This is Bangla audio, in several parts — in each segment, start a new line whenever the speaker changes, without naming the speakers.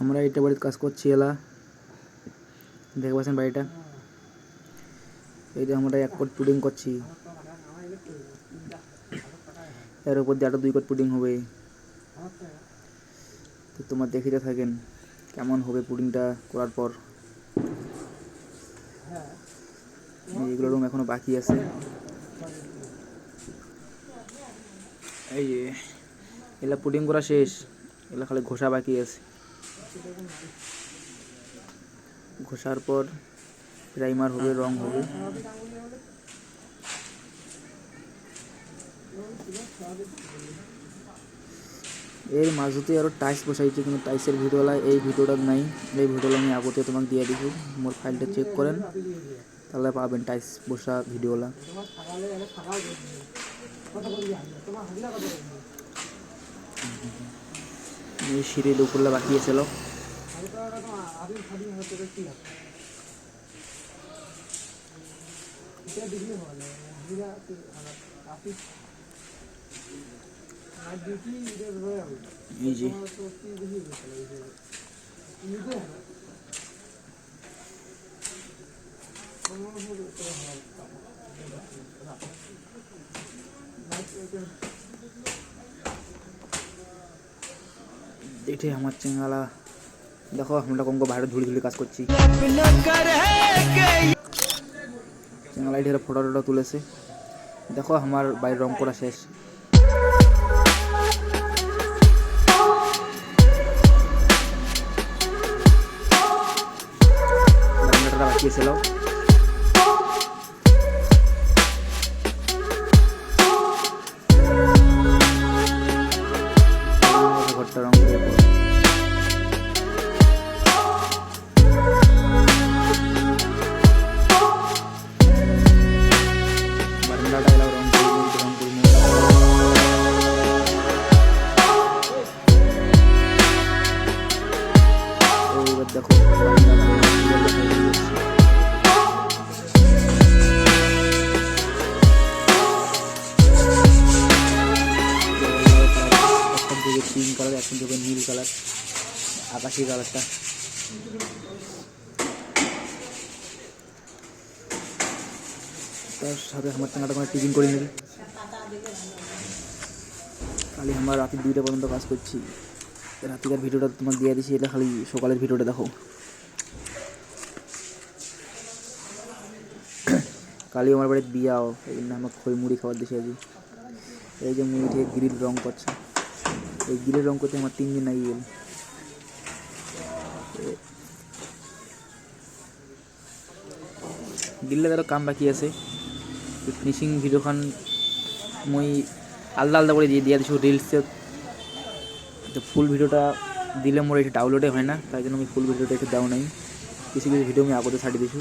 আমরা এটা বাড়িতে কাজ করছি এলা দেখতে পাচ্ছেন বাড়িটা। এই যে আমরা 1 কোট পুডিং করছি, এর উপর দিয়ে আরো 2 কোট পুডিং হবে। তো তোমরা দেখিতে থাকেন কেমন হবে পুডিংটা করার পর। এইগুলো রুম এখনো বাকি আছে। এই যে এলা পুডিং করা শেষ, এলা খালি ঘষা বাকি আছে। ঘষার পর প্রাইমার হবে, রং হবে। এর মাঝতে আরো টাইলস বসাইছে, কিন্তু টাইলসের ভিডিওলা এই ভিডিওটা নাই। এই ভিডিওটা আমি আগতে তোমাকে দিয়ে দিছি, মোর ফাইলটা চেক করেন তাহলে পাবেন টাইলস বসা ভিডিওলা। এই সিঁড়ির উপরলা বাকি আছিল। এই যে এটাই আমার চেঙ্গালা। দেখো আমরা কমকে বাইরে ধুলি ধুলি কাজ করছি। চেঙ্গালা ঢের ফটো টটো তুলেছে। দেখো আমার বাইরে রং করা শেষ। বাকি ছিল ঘরটা রং করে বারান্দাটা এলাও রং করে দেখো পিঙ্ক কালার, এখন দেবে নীল কালার, আকাশি কালারটা। তার সাথে আমার চাঙাটা কোনো টিফিন করে নেবে। খালি আমরা রাতে 2টা পর্যন্ত কাজ করছি। রাতিকার ভিডিওটা তোমাকে দিয়ে দিচ্ছি, এটা খালি সকালের ভিডিওটা দেখো। কালি আমার বাড়িতে বিয়াও, এই জন্য আমার খই মুড়ি খাবার দিয়েছি আজ। এই যে মুড়ি থেকে গ্রিল রং করছে, এই গ্রিলের রং করতে আমার 3 দিন আগে গেল। গ্রিলের আরও কাম বাকি আছে। ফিনিশিং ভিডিওখান মই আলাদা আলাদা করে দিয়ে দিয়েছি রিলসে। তো ফুল ভিডিওটা দিলে মোর এটা ডাউনলোডে হয় না, তাই জন্য আমি ফুল ভিডিওটা একটু দেওয়া নাই। কিছু কিছু ভিডিও আমি আগতে ছাড়িয়ে দিয়েছি।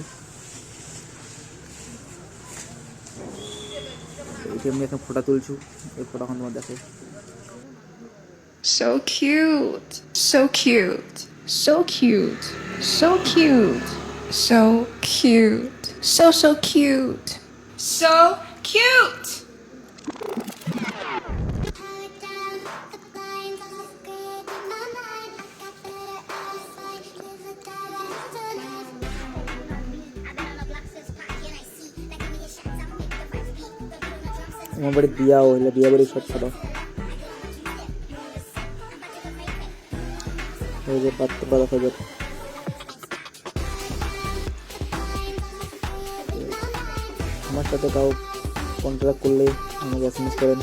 এইটা আমি এখন ফটো তুলছি, এই ফটোখন তোমার দেখো।
So cute, so cute, so cute, so cute, so cute, so cute, so cute.
আমার বাড়ি বিয়া হইলে বিয়া বাড়ি সব ফটো। এই যে পাত্র দেখা যাবে। আমার সাথে কাউ কন্ট্রাক্ট করলে আমাকে এসএমএস করেন।